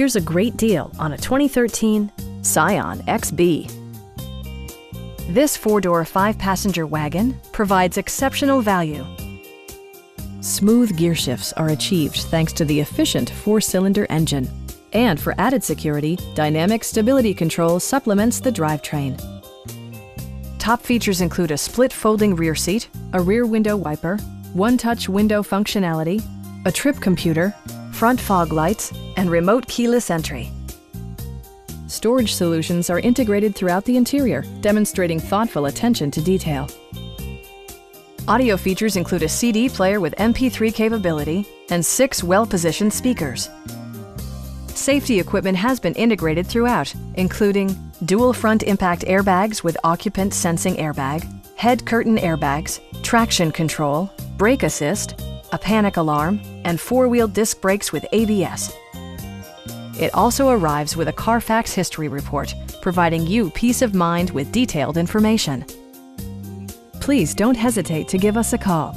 Here's a great deal on a 2013 Scion XB. This four-door, five-passenger wagon provides exceptional value. Smooth gear shifts are achieved thanks to the efficient four-cylinder engine. And for added security, dynamic stability control supplements the drivetrain. Top features include a split folding rear seat, a rear window wiper, one-touch window functionality, a trip computer, front fog lights, and remote keyless entry. Storage solutions are integrated throughout the interior, demonstrating thoughtful attention to detail. Audio features include a CD player with MP3 capability and 6 well-positioned speakers. Safety equipment has been integrated throughout, including dual front impact airbags with occupant sensing airbag, head curtain airbags, traction control, brake assist, a panic alarm, and four-wheel disc brakes with ABS. It also arrives with a Carfax history report, providing you peace of mind with detailed information. Please don't hesitate to give us a call.